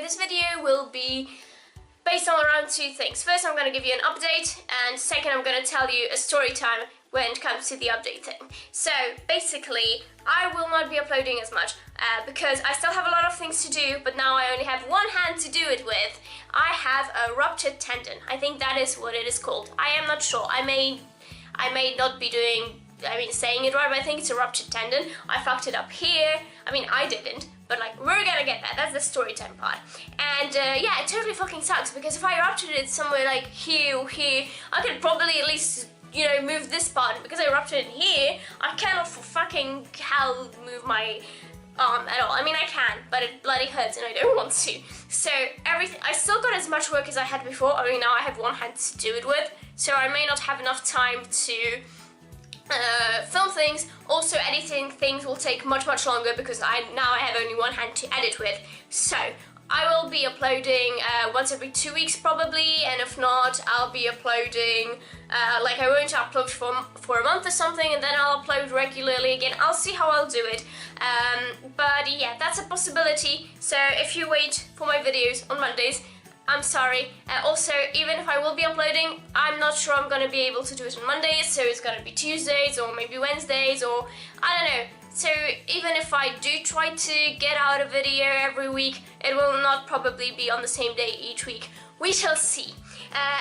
this video will be based on around two things. First, I'm going to give you an update, and second, I'm going to tell you a story time when it comes to the update thing. So basically, I will not be uploading as much because I still have a lot of things to do, but now I only have one hand to do it with. I have a ruptured tendon. I think that is what it is called. I am not sure. I may not be saying it right, but I think it's a ruptured tendon. I fucked it up here. I mean, I didn't, but like, we're gonna get that. That's the story time part. And yeah, it totally fucking sucks, because if I ruptured it somewhere like here or here, I could probably at least, you know, move this part. Because I ruptured it here, I cannot for fucking hell move my arm at all. I mean, I can, but it bloody hurts and I don't want to. So everything, I still got as much work as I had before, only now I have one hand to do it with, so I may not have enough time to film things. Also, editing things will take much longer because now I have only one hand to edit with. So I will be uploading once every 2 weeks probably, and if not, I'll be uploading like, I won't upload for a month or something, and then I'll upload regularly again. I'll see how I'll do it, but yeah, that's a possibility. So if you wait for my videos on Mondays, I'm sorry. Also, even if I will be uploading, I'm not sure I'm gonna be able to do it on Mondays, so it's gonna be Tuesdays or maybe Wednesdays, or I don't know. So even if I do try to get out a video every week, it will not probably be on the same day each week. We shall see.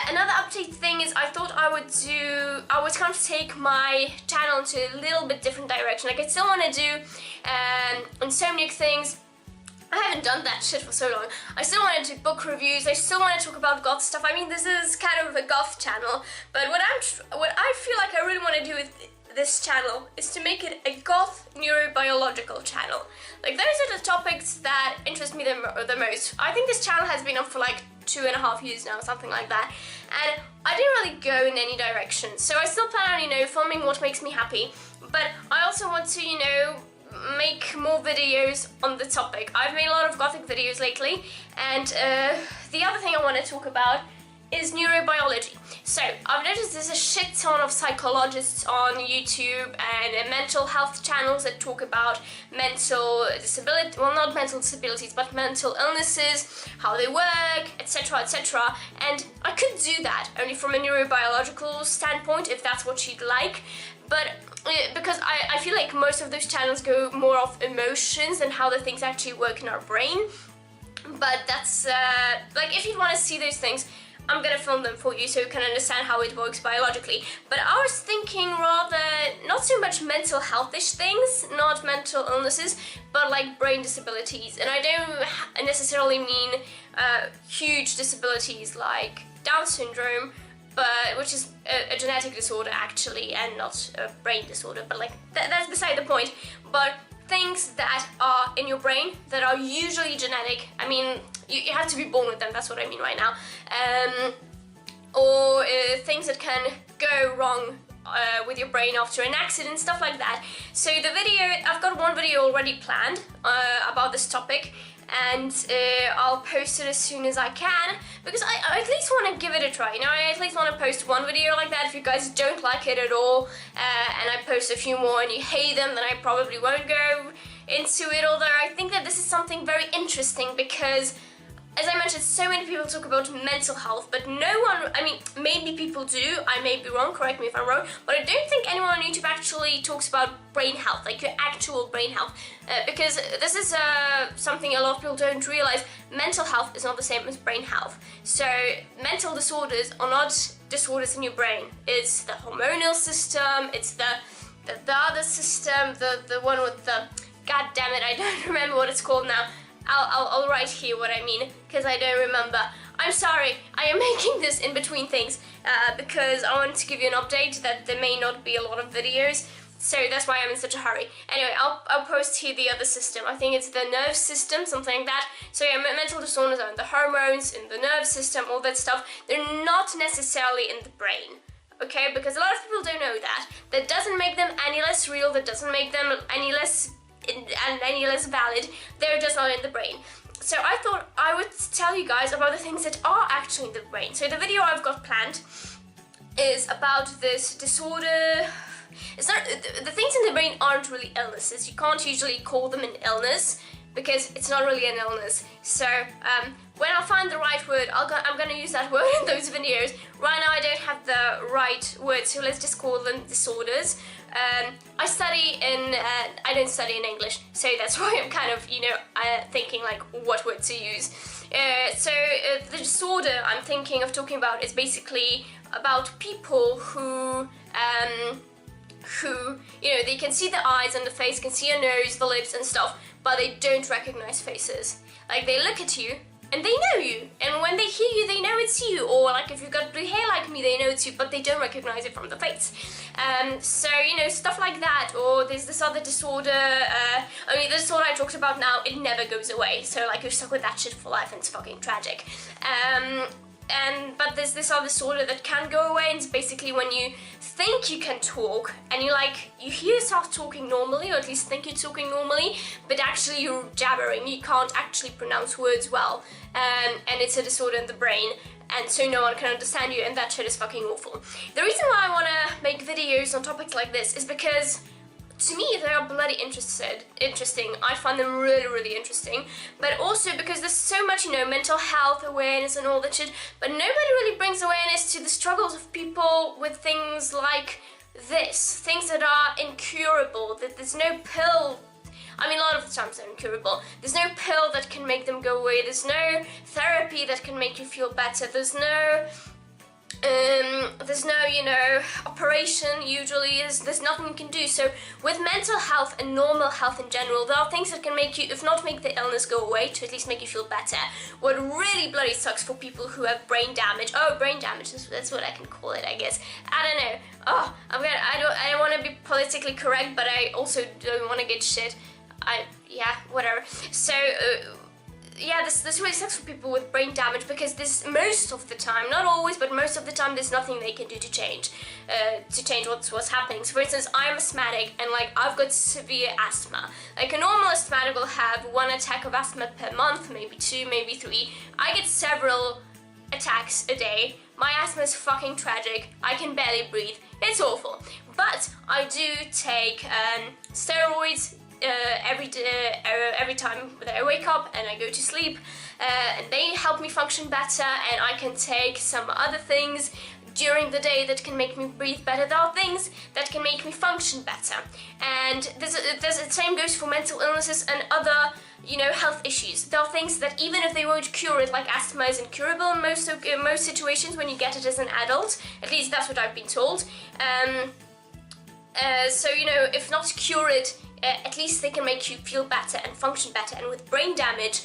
Another update thing is, I thought I was going to take my channel into a little bit different direction. Like, I still want to do insomniac things. I haven't done that shit for so long. I still want to do book reviews. I still want to talk about goth stuff. I mean, this is kind of a goth channel, but what I feel like I really want to do with this channel is to make it a goth neurobiological channel. Like, those are the topics that interest me the most. I think this channel has been up for like 2.5 years now, something like that, and I didn't really go in any direction. So I still plan on, you know, filming what makes me happy, but I also want to, you know, make more videos on the topic. I've made a lot of gothic videos lately, and the other thing I want to talk about is neurobiology. So I've noticed there's a shit ton of psychologists on YouTube and mental health channels that talk about mental disability, well, not mental disabilities, but mental illnesses, how they work, etc, etc. And I could do that only from a neurobiological standpoint, if that's what you'd like, but because I feel like most of those channels go more off emotions and how the things actually work in our brain. But that's like, if you want to see those things, I'm gonna film them for you so you can understand how it works biologically. But I was thinking rather not so much mental health-ish things, not mental illnesses, but like brain disabilities. And I don't necessarily mean huge disabilities like Down syndrome, but which is a genetic disorder actually, and not a brain disorder, but like that's beside the point. But things that are in your brain that are usually genetic. I mean, you have to be born with them, that's what I mean right now. Or things that can go wrong with your brain after an accident, stuff like that. So the video, I've got one video already planned about this topic, and I'll post it as soon as I can, because I at least want to give it a try. You know, I at least want to post one video like that. If you guys don't like it at all, and I post a few more and you hate them, then I probably won't go into it. Although I think that this is something very interesting, because as I mentioned, so many people talk about mental health, but no one, I mean, maybe people do, I may be wrong, correct me if I'm wrong, but I don't think anyone on YouTube actually talks about brain health, like your actual brain health, because this is something a lot of people don't realize. Mental health is not the same as brain health. So mental disorders are not disorders in your brain. It's the hormonal system, it's the other system, the one with the, god damn it, I don't remember what it's called now. I'll write here what I mean, because I don't remember. I'm sorry, I am making this in between things, because I wanted to give you an update that there may not be a lot of videos, so that's why I'm in such a hurry. Anyway, I'll post here the other system. I think it's the nerve system, something like that. So yeah, mental disorders are in the hormones, in the nerve system, all that stuff. They're not necessarily in the brain. Okay, because a lot of people don't know that. That doesn't make them any less real, that doesn't make them any less valid. They're just not in the brain. So I thought I would tell you guys about the things that are actually in the brain. So the video I've got planned is about this disorder. It's not, the things in the brain aren't really illnesses. You can't usually call them an illness. because it's not really an illness. So when I find the right word, I'm gonna use that word in those videos. Right now I don't have the right word, so let's just call them disorders. I study in, I don't study in English, so that's why I'm kind of, thinking like what word to use. The disorder I'm thinking of talking about is basically about people who they can see the eyes and the face, can see your nose, the lips and stuff, but they don't recognize faces. Like, they look at you and they know you, and when they hear you they know it's you, or like if you've got blue hair like me they know it's you, but they don't recognize it from the face. Stuff like that. Or there's this other disorder, the disorder I talked about now, it never goes away, so like you're stuck with that shit for life and it's fucking tragic. But there's this other disorder that can go away, and it's basically when you think you can talk and you hear yourself talking normally, or at least think you're talking normally, but actually you're jabbering, you can't actually pronounce words well, and it's a disorder in the brain, and so no one can understand you, and that shit is fucking awful. The reason why I want to make videos on topics like this is because to me, they are bloody interesting. I find them really, really interesting. But also because there's so much, mental health awareness and all that shit, but nobody really brings awareness to the struggles of people with things like this. Things that are incurable, that there's no pill. I mean, a lot of the times they're incurable. There's no pill that can make them go away. There's no therapy that can make you feel better. There's no operation usually. There's nothing you can do. So with mental health and normal health in general, there are things that can make you, if not make the illness go away, to at least make you feel better. What really bloody sucks for people who have brain damage, brain damage, that's what I can call it, I guess. I don't know. I don't want to be politically correct, but I also don't want to get shit. Whatever. So, this really sucks for people with brain damage, because this, most of the time, not always, but most of the time, there's nothing they can do to change what's happening. So for instance, I'm asthmatic, and I've got severe asthma. Like a normal asthmatic will have 1 attack of asthma per month, maybe 2, maybe 3. I get several attacks a day. My asthma is fucking tragic. I can barely breathe. It's awful. But I do take steroids every time that I wake up and I go to sleep, and they help me function better, and I can take some other things during the day that can make me breathe better. There are things that can make me function better, and the same goes for mental illnesses and other health issues. There are things that even if they won't cure it, like asthma is incurable in most situations when you get it as an adult, at least that's what I've been told. If not cure it, at least they can make you feel better and function better. And with brain damage,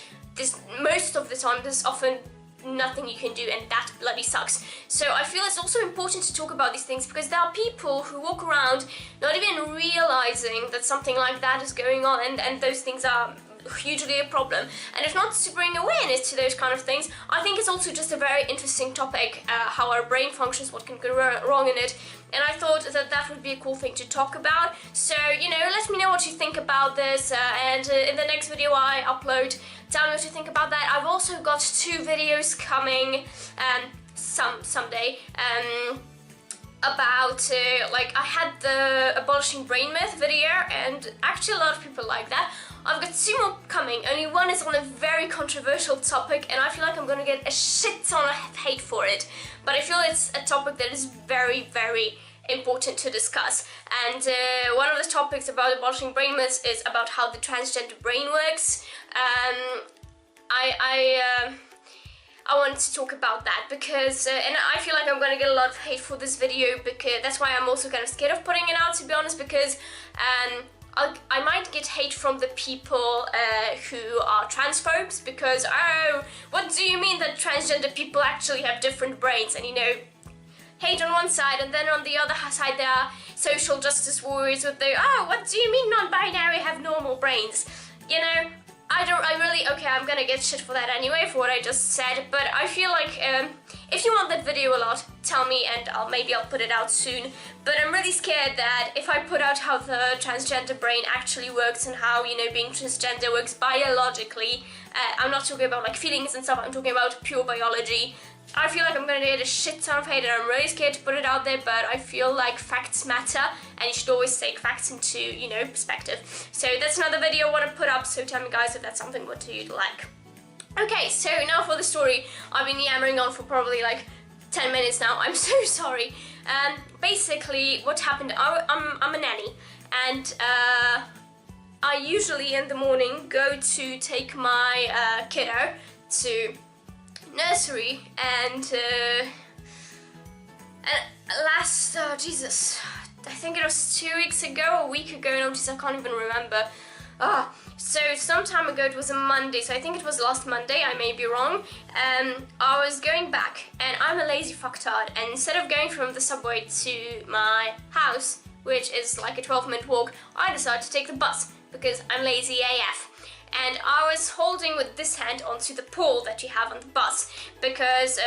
most of the time there's often nothing you can do, and that bloody sucks. So I feel it's also important to talk about these things, because there are people who walk around not even realizing that something like that is going on, and those things are hugely a problem. And if not to bring awareness to those kind of things, I think it's also just a very interesting topic, how our brain functions, what can go wrong in it, and I thought that would be a cool thing to talk about. So let me know what you think about this, and in the next video I upload, tell me what you think about that. I've also got 2 videos coming someday about I had the abolishing brain myth video, and actually a lot of people like that. I've got 2 more coming. Only one is on a very controversial topic, and I feel like I'm gonna get a shit ton of hate for it. But I feel it's a topic that is very, very important to discuss. And one of the topics about abolishing brain myths is about how the transgender brain works. I wanted to talk about that because, and I feel like I'm gonna get a lot of hate for this video, because that's why I'm also kind of scared of putting it out, to be honest, because I might get hate from the people who are transphobes, because, what do you mean that transgender people actually have different brains? And hate on one side, and then on the other side there are social justice warriors with what do you mean non-binary have normal brains? I'm gonna get shit for that anyway, for what I just said, but I feel like if you want that video a lot, tell me, and maybe I'll put it out soon. But I'm really scared that if I put out how the transgender brain actually works, and how, being transgender works biologically, I'm not talking about feelings and stuff, I'm talking about pure biology, I feel like I'm gonna get a shit ton of hate and I'm really scared to put it out there, but I feel like facts matter and you should always take facts into, you know, perspective. So that's another video I want to put up, so tell me guys if that's something what you'd like. Okay, so now for the story. I've been yammering on for probably like 10 minutes now, I'm so sorry. Basically what happened, I'm a nanny, and I usually in the morning go to take my kiddo to nursery, and last, Jesus, I think it was 2 weeks ago, a week ago, no, I can't even remember. So some time ago, it was a Monday, so I think it was last Monday, I may be wrong. I was going back, and I'm a lazy fucktard, and instead of going from the subway to my house, which is like a 12-minute walk, I decided to take the bus, because I'm lazy AF. And I was holding with this hand onto the pole that you have on the bus, because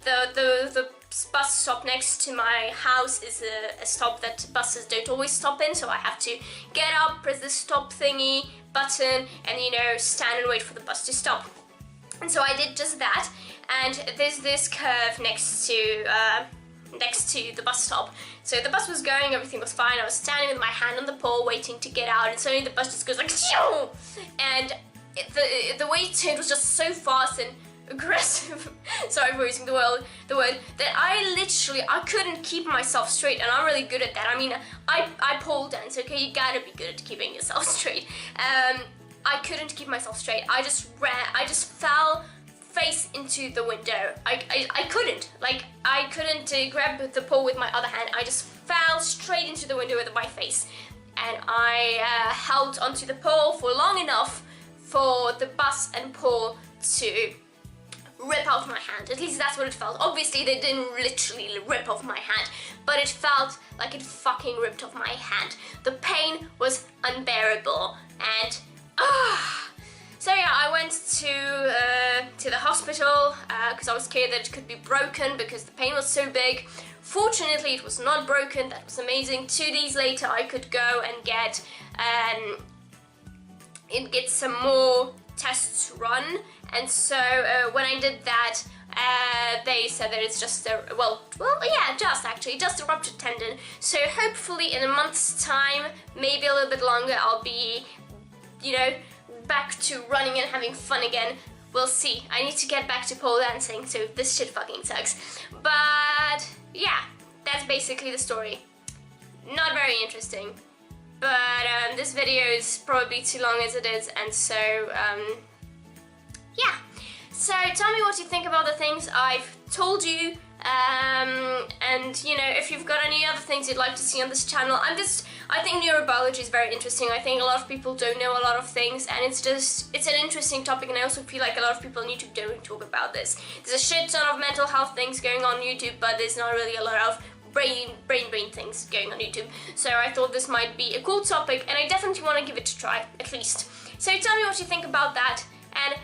the bus stop next to my house is a stop that buses don't always stop in, so I have to get up, press the stop thingy button, and you know, stand and wait for the bus to stop. And so I did just that, and there's this curve next to the bus stop. So the bus was going, everything was fine, I was standing with my hand on the pole waiting to get out, and suddenly the bus just goes like shoo! And the way it turned was just so fast and aggressive, sorry for using the word, that I couldn't keep myself straight, and I'm really good at that. I mean, I pole dance, okay, you gotta be good at keeping yourself straight. I couldn't keep myself straight, I just fell face into the window. I couldn't grab the pole with my other hand, I just fell straight into the window with my face, and I held onto the pole for long enough for the bus and pole to rip out my hand. At least that's what it felt. Obviously they didn't literally rip off my hand, but it felt like it fucking ripped off my hand. The pain was unbearable, and so yeah, I went to the hospital because I was scared that it could be broken because the pain was so big. Fortunately it was not broken, that was amazing. 2 days later I could go and get some more tests run, and so when I did that, they said that it's just just a ruptured tendon. So hopefully in a month's time, maybe a little bit longer, I'll be, you know, back to running and having fun again. We'll see. I need to get back to pole dancing, so this shit fucking sucks. But yeah, that's basically the story. Not very interesting, but this video is probably too long as it is, and so yeah. So tell me what you think about the things I've told you, and you know, if you've got any other things you'd like to see on this channel. I think neurobiology is very interesting. I think a lot of people don't know a lot of things, and it's an interesting topic, and I also feel like a lot of people on YouTube don't talk about this. There's a shit ton of mental health things going on YouTube, but there's not really a lot of brain things going on YouTube. So I thought this might be a cool topic, and I definitely want to give it a try, at least. So tell me what you think about that, and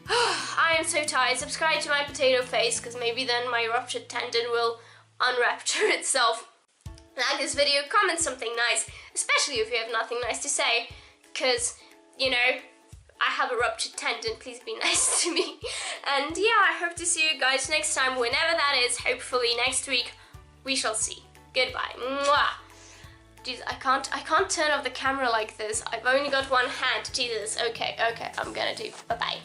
I am so tired. Subscribe to my potato face, because maybe then my ruptured tendon will unrupture itself. Like this video, comment something nice, especially if you have nothing nice to say, because, you know, I have a ruptured tendon, please be nice to me. And yeah, I hope to see you guys next time, whenever that is, hopefully next week, we shall see. Goodbye. Mwah. Jesus, I can't turn off the camera like this, I've only got one hand, Jesus, okay, I'm gonna do, bye-bye.